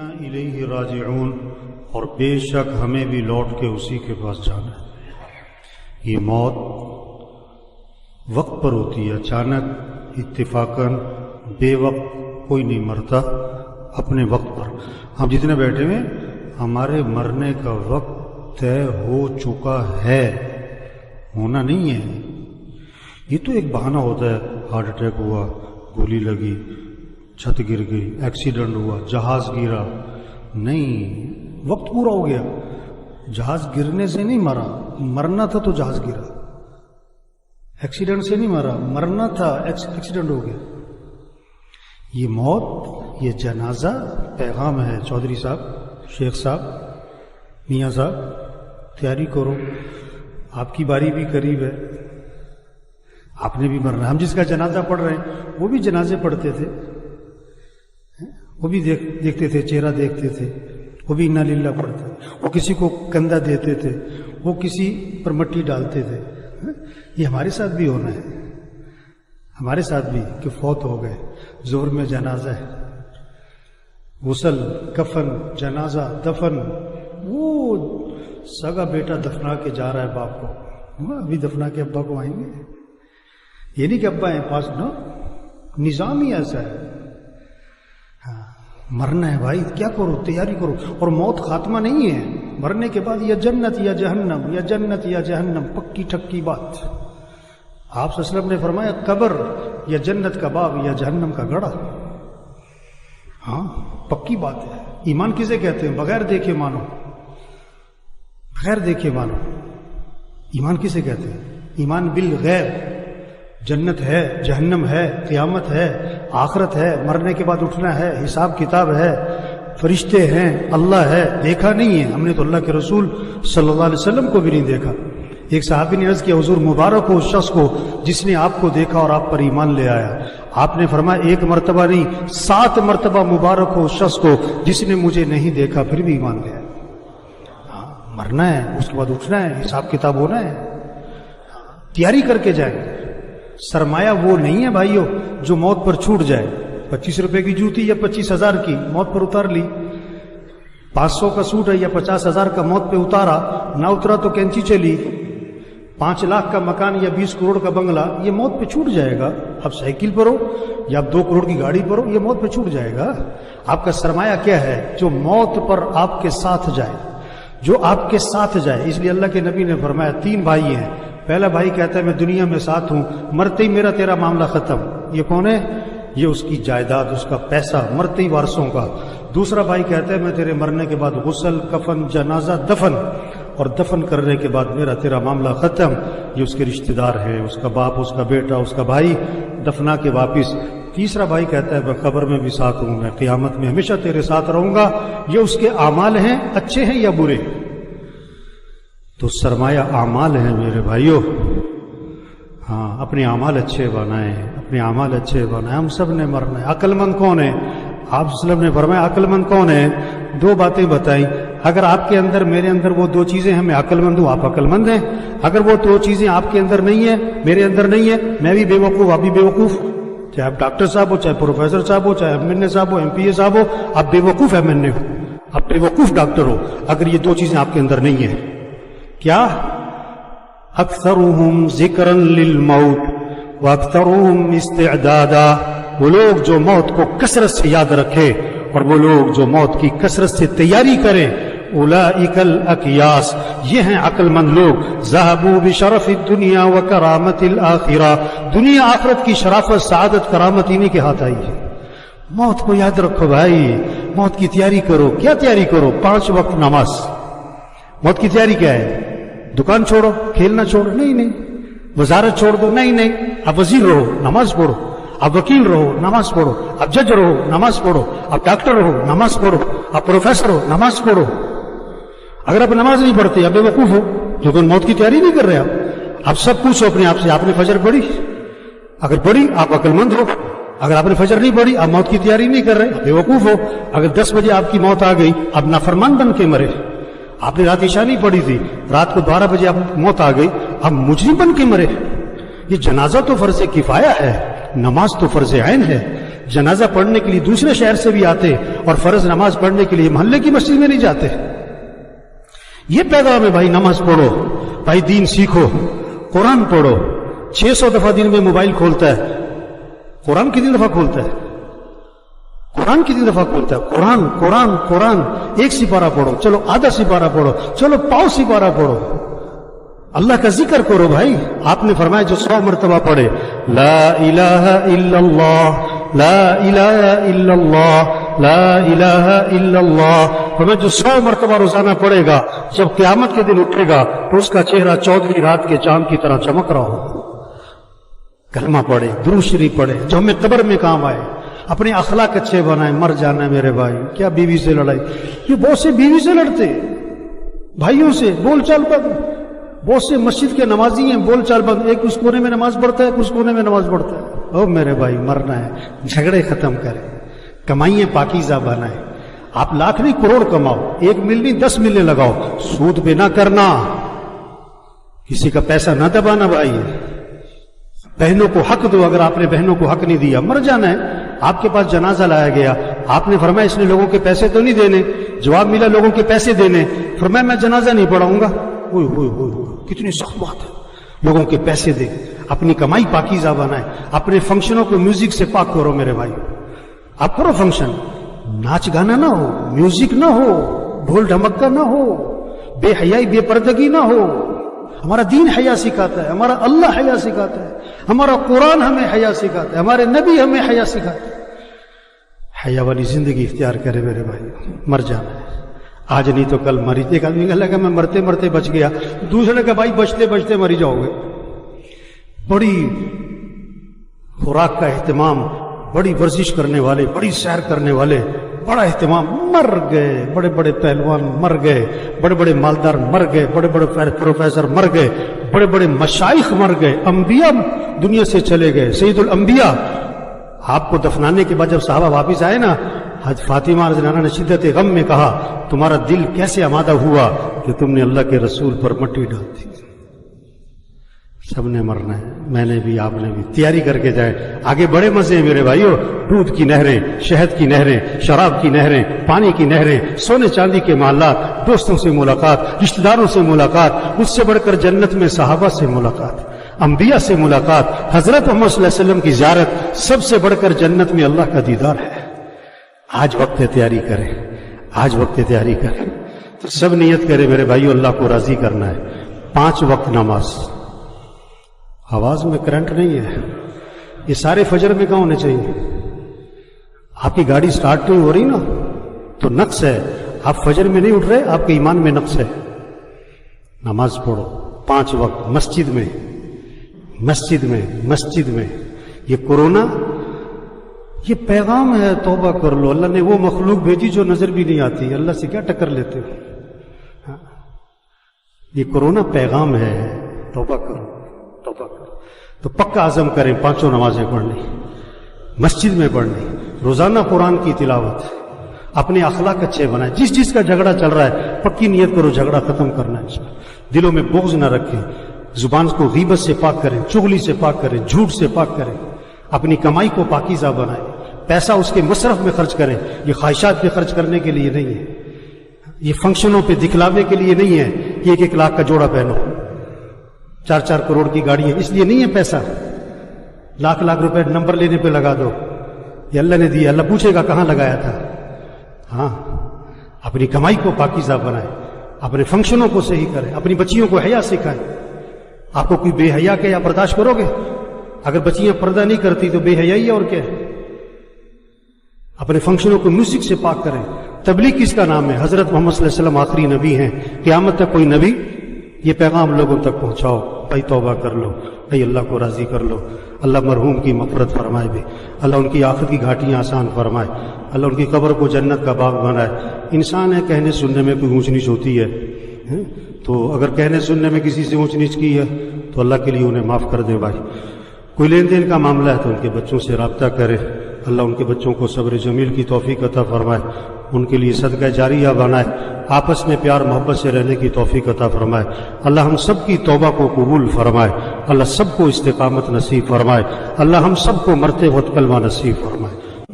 الیہ راجعون، اور بے شک ہمیں بھی لوٹ کے اسی کے پاس جانا ہے۔ یہ موت وقت پر ہوتی ہے، اچانک، اتفاقاً، بے وقت کوئی نہیں مرتا، اپنے وقت پر۔ ہم جتنے بیٹھے ہوئے ہمارے مرنے کا وقت طے ہو چکا ہے، ہونا نہیں ہے۔ یہ تو ایک بہانہ ہوتا ہے، ہارٹ اٹیک ہوا، گولی لگی، چھت گر گئی، ایکسیڈنٹ ہوا، جہاز گرا، نہیں، وقت پورا ہو گیا۔ جہاز گرنے سے نہیں مرا، مرنا تھا تو جہاز گرا۔ ایکسیڈنٹ سے نہیں مرا، مرنا تھا، ایکسیڈنٹ ہو گیا۔ یہ موت، یہ جنازہ پیغام ہے۔ چودھری صاحب، شیخ صاحب، میاں صاحب، تیاری کرو، آپ کی باری بھی قریب ہے، آپ نے بھی مرنا ہے۔ ہم جس کا جنازہ پڑھ رہے ہیں وہ بھی جنازے پڑھتے تھے، وہ بھی دیکھتے تھے، چہرہ دیکھتے تھے، وہ بھی انا للہ پڑھتے تھے، وہ کسی کو کندھا دیتے تھے، وہ کسی پر مٹی ڈالتے تھے۔ یہ ہمارے ساتھ بھی ہونا ہے، ہمارے ساتھ بھی، کہ فوت ہو گئے، ظہر میں جنازہ ہے، غسل، کفن، جنازہ، دفن۔ وہ سگا بیٹا دفنا کے جا رہا ہے باپ کو، ابھی دفنا کے ابا کو آئیں گے، یہ نہیں کہ ابا ہیں پاس، نو، نظام ہی ایسا ہے۔ مرنا ہے بھائی، کیا کرو، تیاری کرو۔ اور موت خاتمہ نہیں ہے، مرنے کے بعد یا جنت یا جہنم، یا جنت یا جہنم، پکی ٹھکی بات۔ آپ صلی اللہ علیہ وسلم نے فرمایا قبر یا جنت کا باب یا جہنم کا گڑھا۔ ہاں، پکی بات ہے۔ ایمان کسے کہتے ہیں؟ بغیر دیکھے مانو، بغیر دیکھے مانو۔ ایمان کسے کہتے ہیں؟ ایمان بالغیب، جنت ہے، جہنم ہے، قیامت ہے، آخرت ہے، مرنے کے بعد اٹھنا ہے، حساب کتاب ہے، فرشتے ہیں، اللہ ہے۔ دیکھا نہیں ہے ہم نے تو اللہ کے رسول صلی اللہ علیہ وسلم کو بھی نہیں دیکھا۔ ایک صحابی نے عرض کیا حضور مبارک ہو اس شخص کو جس نے آپ کو دیکھا اور آپ پر ایمان لے آیا۔ آپ نے فرمایا ایک مرتبہ نہیں، 7 مرتبہ مبارک ہو اس شخص کو جس نے مجھے نہیں دیکھا پھر بھی ایمان لے آیا۔ مرنا ہے، اس کے بعد اٹھنا ہے، حساب کتاب ہونا ہے، تیاری کر کے جائیں۔ سرمایہ وہ نہیں ہے بھائیو جو موت پر چھوٹ جائے۔ 25 روپے کی جوتی یا 25,000 کی موت پر اتار لی، 500 کا سوٹ ہے یا 50,000 کا موت پہ اتارا، نہ اترا تو کینچی چلی، 5 لاکھ کا مکان یا 20 کروڑ کا بنگلہ، یہ موت پہ چھوٹ جائے گا۔ اب سائیکل پر ہو یا اب 2 کروڑ کی گاڑی پر ہو، یہ موت پہ چھوٹ جائے گا۔ آپ کا سرمایہ کیا ہے؟ جو موت پر آپ کے ساتھ جائے، جو آپ کے ساتھ جائے۔ اس لیے اللہ کے نبی نے فرمایا 3 بھائی ہیں، پہلا بھائی کہتا ہے میں دنیا میں ساتھ ہوں، مرتے ہی میرا تیرا معاملہ ختم۔ یہ کون ہے؟ یہ اس کی جائیداد، اس کا پیسہ، مرتے ہی وارثوں کا۔ دوسرا بھائی کہتا ہے میں تیرے مرنے کے بعد غسل، کفن، جنازہ، دفن، اور دفن کرنے کے بعد میرا تیرا معاملہ ختم۔ یہ اس کے رشتہ دار ہیں، اس کا باپ، اس کا بیٹا، اس کا بھائی، دفنا کے واپس۔ تیسرا بھائی کہتا ہے میں قبر میں بھی ساتھ ہوں، میں قیامت میں ہمیشہ تیرے ساتھ رہوں گا۔ یہ اس کے اعمال ہیں، اچھے ہیں یا برے؟ تو سرمایہ اعمال ہیں میرے بھائیو۔ ہاں، اپنے اعمال اچھے بنائیں، اپنے اعمال اچھے بنائیں۔ ہم سب نے مرنا ہے۔ عقل مند کون ہے؟ آپ صلی اللہ علیہ وسلم نے فرمایا عقل مند کون ہے؟ 2 باتیں بتائیں۔ اگر آپ کے اندر، میرے اندر وہ 2 چیزیں ہیں، میں عقل مند ہوں، آپ عقل مند ہیں۔ اگر وہ 2 چیزیں آپ کے اندر نہیں ہیں، میرے اندر نہیں ہے، میں بھی بے وقوف، آپ بھی بے وقوف۔ چاہے آپ ڈاکٹر صاحب ہو، چاہے پروفیسر صاحب ہو، چاہے ایم این اے صاحب ہو، ایم پی اے صاحب ہو، آپ بے وقوف ایم این اے ہو، آپ بے وقوف ڈاکٹر ہو، اگر یہ 2 چیزیں آپ کے اندر نہیں ہیں۔ کیا؟ اکثرهم ذکرا للموت واکثرهم استعدادا، وہ لوگ جو موت کو کثرت سے یاد رکھے اور وہ لوگ جو موت کی کثرت سے تیاری کریں۔ اولئک الاکیاس، یہ ہیں عقل مند لوگ۔ ذهبوا بشرف الدنیا وکرامت الآخرہ، دنیا آخرت کی شرافت، سعادت، کرامت انہی کے ہاتھ آئی ہے۔ موت کو یاد رکھو بھائی، موت کی تیاری کرو۔ کیا تیاری کرو؟ 5 وقت نماز۔ موت کی تیاری کیا ہے؟ دکان چھوڑو، کھیلنا چھوڑو، نہیں۔ وزارت چھوڑ دو، نہیں۔ اب وزیر رہو، نماز پڑھو۔ اب وکیل رہو، نماز پڑھو۔ اب جج رہو، نماز پڑھو۔ اب ڈاکٹر رہو، نماز پڑھو۔ اب پروفیسر ہو، نماز پڑھو۔ اگر آپ نماز نہیں پڑھتے، اب بے وقوف ہو، لیکن موت کی تیاری نہیں کر رہے آپ۔ اب سب پوچھو اپنے آپ سے، آپ نے فجر پڑھی؟ اگر پڑھی آپ عقل مند ہو۔ اگر آپ نے فجر نہیں پڑھی، آپ موت کی تیاری نہیں کر رہے، آپ بے وقوف ہو۔ اگر 10 بجے آپ کی موت آ گئی، اب نافرمان بن کے مرے۔ آپ نے رات عشاء نہیں پڑھی تھی، رات کو 12 بجے آپ موت آ گئی، اب مجرم بن کے مرے۔ یہ جنازہ تو فرض کفایہ ہے، نماز تو فرض عین ہے۔ جنازہ پڑھنے کے لیے دوسرے شہر سے بھی آتے اور فرض نماز پڑھنے کے لیے محلے کی مسجد میں نہیں جاتے. یہ پیغام ہے بھائی، نماز پڑھو بھائی، دین سیکھو، قرآن پڑھو. 600 دفعہ دن میں موبائل کھولتا ہے، قرآن کتنی دفعہ کھولتا ہے؟ قرآن کتنی دفعہ کھولتا ہے؟ قرآن قرآن قرآن. ایک سپارہ پڑھو، چلو آدھا سپارہ پڑھو، چلو پاؤ سپارہ پڑھو. اللہ کا ذکر کرو بھائی. آپ نے فرمایا جو 100 مرتبہ پڑھے لا الہ الا اللہ لا الہ الا اللہ لا الہ الا اللہ، فرمایا جو 100 مرتبہ روزانہ پڑھے گا، جب قیامت کے دن اٹھے گا تو اس کا چہرہ 14ویں رات کے چاند کی طرح چمک رہا ہو. کلمہ پڑھے، درود شریف پڑھے، جو ہمیں قبر میں کام آئے. اپنے اخلاق اچھے بنائیں. مر جانا ہے میرے بھائی، کیا بیوی سے لڑائی؟ یہ بہت سے بیوی سے لڑتے، بھائیوں سے بول چال بند. بہت سے مسجد کے نمازی ہیں، بول چال بند. ایک اس کونے میں نماز پڑھتا ہے، ایک اس کونے میں نماز پڑھتا ہے. او میرے بھائی، مرنا ہے، جھگڑے ختم کریں، کمائیے پاکیزہ بنائیں. آپ لاکھ نہیں کروڑ کماؤ، 1 مل نہیں 10 ملیں لگاؤ، سود پہ نہ کرنا، کسی کا پیسہ نہ دبانا. بھائی بہنوں کو حق دو. اگر آپ نے بہنوں کو حق نہیں دیا، مر جانا ہے. آپ کے پاس جنازہ لایا گیا، آپ نے فرمایا اس نے لوگوں کے پیسے تو نہیں دینے. جواب ملا لوگوں کے پیسے دینے. فرمایا میں جنازہ نہیں پڑھاؤں گا. ہوئے ہوئے ہوئے ہوئے، کتنی سخت بات ہے. لوگوں کے پیسے دے، اپنی کمائی پاکیزہ بنائے. اپنے فنکشنوں کو میوزک سے پاک کرو میرے بھائی. آپ کرو فنکشن، ناچ گانا نہ ہو، میوزک نہ ہو، ڈھول ڈھمکا نہ ہو، بے حیائی بے پردگی نہ ہو. ہمارا دین حیا سکھاتا ہے، ہمارا اللہ حیا سکھاتا ہے، ہمارا قرآن ہمیں حیا سکھاتا ہے، ہمارے نبی ہمیں حیا سکھاتے ہیں. حیا والی زندگی اختیار کرے میرے بھائی. مر جانا ہے، آج نہیں تو کل مری. ایک آدمی کا لگا میں مرتے مرتے بچ گیا، دوسرے کا بھائی بچتے بچتے مری جاؤ گے. بڑی خوراک کا اہتمام، بڑی ورزش کرنے والے، بڑی سیر کرنے والے، بڑا اہتمام، مر گئے. بڑے بڑے پہلوان مر گئے، بڑے بڑے مالدار مر گئے، بڑے بڑے پروفیسر مر گئے، بڑے بڑے مشائخ مر گئے، انبیاء دنیا سے چلے گئے. سید الانبیاء. آپ کو دفنانے کے بعد جب صحابہ واپس آئے نا، حضرت فاطمہ رضی اللہ عنہا نے شدت غم میں کہا تمہارا دل کیسے آمادہ ہوا کہ تم نے اللہ کے رسول پر مٹی ڈال دی. سب نے مرنا ہے، میں نے بھی، آپ نے بھی. تیاری کر کے جائیں. آگے بڑے مزے ہیں میرے بھائیو. دودھ کی نہریں، شہد کی نہریں، شراب کی نہریں، پانی کی نہریں، سونے چاندی کے محلات، دوستوں سے ملاقات، رشتہ داروں سے ملاقات، اس سے بڑھ کر جنت میں صحابہ سے ملاقات، انبیاء سے ملاقات، حضرت محمد صلی اللہ علیہ وسلم کی زیارت، سب سے بڑھ کر جنت میں اللہ کا دیدار ہے. آج وقت تیاری کریں، آج وقت تیاری کریں. تو سب نیت کرے میرے بھائیو، اللہ کو راضی کرنا ہے. 5 وقت نماز. آواز میں کرنٹ نہیں ہے، یہ سارے فجر میں کہاں ہونے چاہیے. آپ کی گاڑی سٹارٹ نہیں ہو رہی نا تو نقص ہے. آپ فجر میں نہیں اٹھ رہے، آپ کے ایمان میں نقص ہے. نماز پڑھو 5 وقت، مسجد میں مسجد میں مسجد میں. یہ کورونا یہ پیغام ہے، توبہ کر لو. اللہ نے وہ مخلوق بھیجی جو نظر بھی نہیں آتی. اللہ سے کیا ٹکر لیتے ہو؟ یہ کورونا پیغام ہے، توبہ کرو توبہ کرو. تو پکا عزم کریں 5 نمازیں پڑھنی، مسجد میں پڑھنی، روزانہ قرآن کی تلاوت، اپنے اخلاق اچھے بنائیں. جس جس کا جھگڑا چل رہا ہے پکی نیت کرو جھگڑا ختم کرنا ہے. دلوں میں بغض نہ رکھیں. زبان کو غیبت سے پاک کریں، چغلی سے پاک کریں، جھوٹ سے پاک کریں. اپنی کمائی کو پاکیزہ بنائیں. پیسہ اس کے مصرف میں خرچ کریں. یہ خواہشات پہ خرچ کرنے کے لیے نہیں ہے، یہ فنکشنوں پہ دکھلاوے کے لیے نہیں ہے کہ 1-1 لاکھ کا جوڑا پہنو، 4-4 کروڑ کی گاڑی ہے، اس لیے نہیں ہے. پیسہ لاکھ روپے نمبر لینے پہ لگا دو. یہ اللہ نے دیا، اللہ پوچھے گا کہاں لگایا تھا. ہاں، اپنی کمائی کو پاکیزہ بنائیں، اپنے فنکشنوں کو صحیح کریں، اپنی بچیوں کو حیا سکھائیں. آپ کو کوئی بے حیا کہ آپ برداشت کرو گے؟ اگر بچیاں پردہ نہیں کرتی تو بے حیائی اور کیا ہے. اپنے فنکشنوں کو میوزک سے پاک کریں. تبلیغ کس کا نام ہے؟ حضرت محمد صلی اللہ علیہ وسلم آخری نبی ہیں. قیامت تک کوئی نبی یہ پیغام لوگوں تک پہنچاؤ. بھائی توبہ کر لو، بھائی اللہ کو راضی کر لو. اللہ مرحوم کی مغفرت فرمائے بھی، اللہ ان کی آخرت کی گھاٹیاں آسان فرمائے، اللہ ان کی قبر کو جنت کا باغ بنائے. انسان ہے، کہنے سننے میں کوئی اونچ نیچ ہوتی ہے، تو اگر کہنے سننے میں کسی سے اونچ نیچ کی ہے تو اللہ کے لیے انہیں معاف کر دے. بھائی کوئی لین دین کا معاملہ ہے تو ان کے بچوں سے رابطہ کرے. اللہ ان کے بچوں کو صبر جمیل کی توفیق عطا فرمائے، ان کے لیے صدقہ جاریہ بنائے، آپس میں پیار محبت سے رہنے کی توفیق عطا فرمائے. اللہ ہم سب کی توبہ کو قبول فرمائے، اللہ سب کو استقامت نصیب فرمائے، اللہ ہم سب کو مرتے وقت کلمہ نصیب فرمائے.